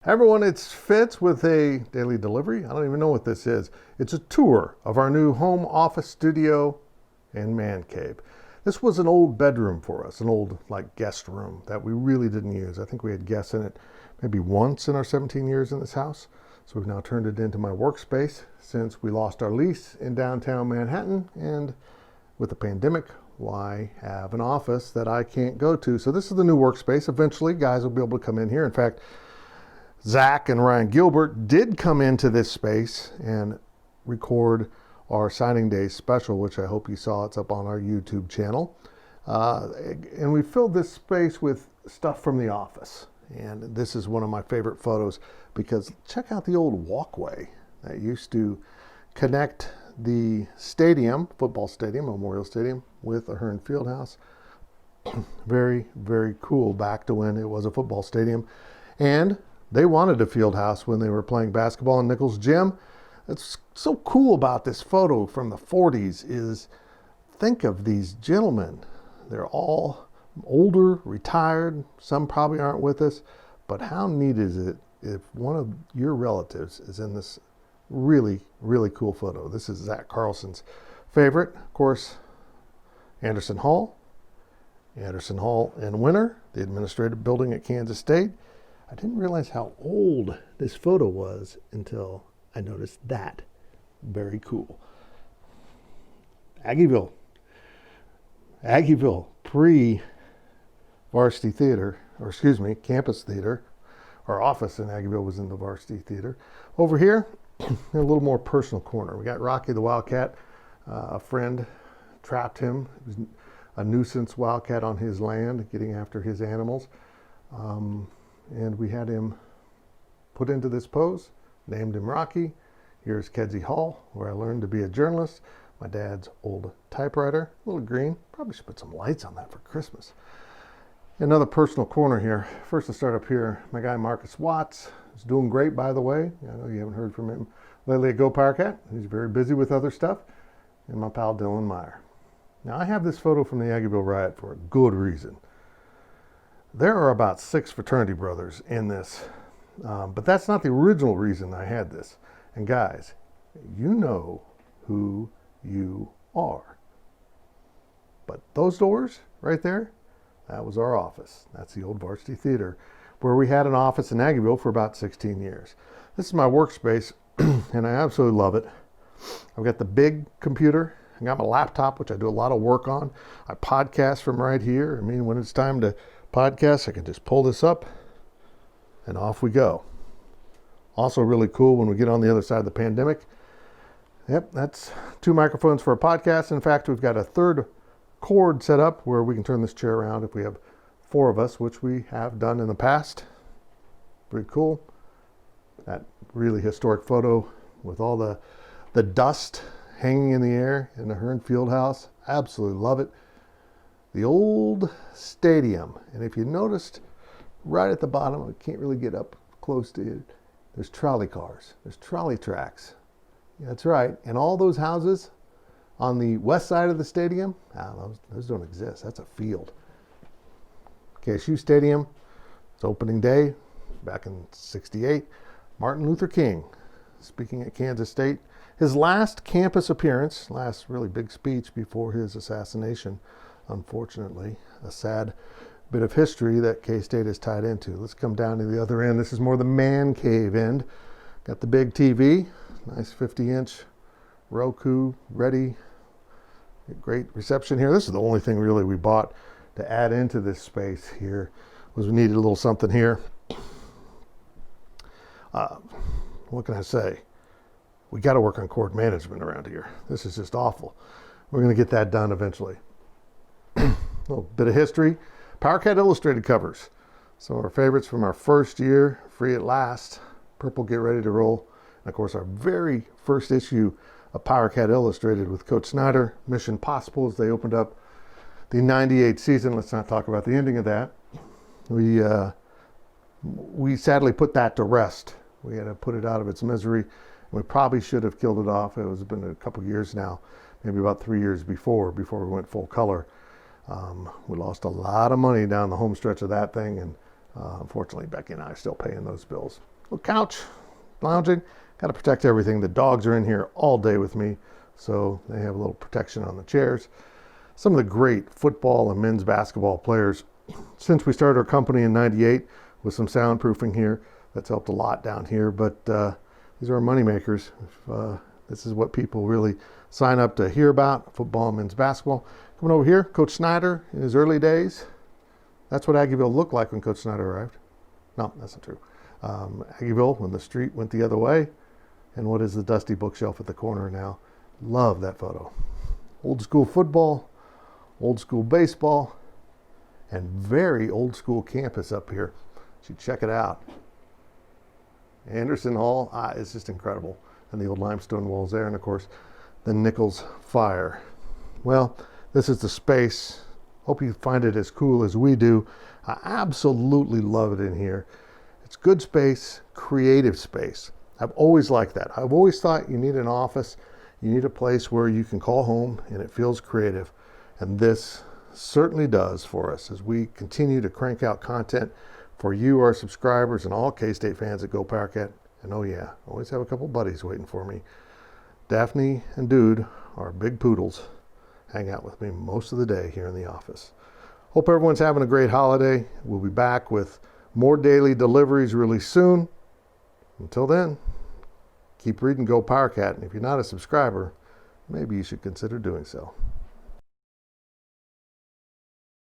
Hey everyone, it's Fitz with a daily delivery. I don't even know what this is. It's a tour of our new home office studio and man cave. This was an old bedroom for us, an old guest room that we really didn't use. I think we had guests in it maybe once in our 17 years in this house. So we've now turned it into my workspace since we lost our lease in downtown Manhattan. And with the pandemic, why have an office that I can't go to? So this is the new workspace. Eventually, guys will be able to come in here. In fact, Zach and Ryan Gilbert did come into this space and record our signing day special, which I hope you saw. It's up on our YouTube channel. And we filled this space with stuff from the office. And this is one of my favorite photos because check out the old walkway that used to connect the stadium, football stadium, Memorial Stadium, with the Hearn Fieldhouse. Very, very cool back to when it was a football stadium. And they wanted a field house when they were playing basketball in Nichols Gym. What's so cool about this photo from the 40s is think of these gentlemen. They're all older, retired. Some probably aren't with us. But how neat is it if one of your relatives is in this really, really cool photo? This is Zach Carlson's favorite. Of course, Anderson Hall in winter, the administrative building at Kansas State. I didn't realize how old this photo was until I noticed that. Very cool. Aggieville pre-varsity theater, or excuse me, campus theater. Our office in Aggieville was in the varsity theater. Over here, in a little more personal corner, we got Rocky the Wildcat. A friend trapped him. It was a nuisance wildcat on his land, getting after his animals. And we had him put into this pose, named him Rocky. Here's Kedzie Hall, where I learned to be a journalist. My dad's old typewriter, a little green. Probably should put some lights on that for Christmas. Another personal corner here. First, to start up here, my guy Marcus Watts is doing great, by the way. I know you haven't heard from him lately at GoPowercat. He's very busy with other stuff. And my pal Dylan Meyer. Now, I have this photo from the Aggieville riot for a good reason. There are about 6 fraternity brothers in this, but that's not the original reason I had this. And guys, you know who you are. But those doors right there, that was our office. That's the old varsity theater where we had an office in Aggieville for about 16 years. This is my workspace and I absolutely love it. I've got the big computer. I got my laptop, which I do a lot of work on. I podcast from right here. I mean, when it's time to podcast, I can just pull this up and off we go. Also really cool when we get on the other side of the pandemic. Yep, that's 2 microphones for a podcast. In fact, we've got a third cord set up where we can turn this chair around if we have 4 of us, which we have done in the past. Pretty cool. That really historic photo with all the dust hanging in the air in the Hearn Fieldhouse. Absolutely love it. The old stadium. And if you noticed right at the bottom, I can't really get up close to it, there's trolley cars. There's trolley tracks. Yeah, that's right. And all those houses on the west side of the stadium, those don't exist. That's a field. KSU Stadium, it's opening day back in '68. Martin Luther King speaking at Kansas State. His last campus appearance, last really big speech before his assassination. Unfortunately, a sad bit of history that K-State is tied into. Let's come down to the other end. This is more the man cave end. Got the big TV, nice 50-inch Roku ready. Great reception here. This is the only thing really we bought to add into this space here was we needed a little something here. What can I say? We got to work on cord management around here. This is just awful. We're going to get that done eventually. A little bit of history. PowerCat Illustrated covers. Some of our favorites from our first year, Free at Last, Purple Get Ready to Roll, and of course our very first issue of PowerCat Illustrated with Coach Snyder, Mission Possible, as they opened up the '98 season. Let's not talk about the ending of that. We sadly put that to rest. We had to put it out of its misery. We probably should have killed it off. It was been a couple years now, maybe about 3 years before we went full color. We lost a lot of money down the home stretch of that thing, and unfortunately, Becky and I are still paying those bills. Little couch, lounging. Got to protect everything. The dogs are in here all day with me, so they have a little protection on the chairs. Some of the great football and men's basketball players since we started our company in '98 with some soundproofing here. That's helped a lot down here, but these are our money makers. This is what people really sign up to hear about, football and men's basketball. Coming over here, Coach Snyder in his early days. That's what Aggieville looked like when Coach Snyder arrived. No, that's not true. Aggieville when the street went the other way. And what is the dusty bookshelf at the corner now? Love that photo. Old school football, old school baseball, and very old school campus up here. You should check it out. Anderson Hall is just incredible. And the old limestone walls there, and of course, the Nichols Fire. Well, this is the space. Hope you find it as cool as we do. I absolutely love it in here. It's good space, creative space. I've always liked that. I've always thought you need an office, you need a place where you can call home and it feels creative. And this certainly does for us as we continue to crank out content for you, our subscribers, and all K-State fans at GoPowercat. And oh yeah, I always have a couple buddies waiting for me. Daphne and Dude are big poodles. Hang out with me most of the day here in the office. Hope everyone's having a great holiday. We'll be back with more daily deliveries really soon. Until then, keep reading GoPowercat. And if you're not a subscriber, maybe you should consider doing so.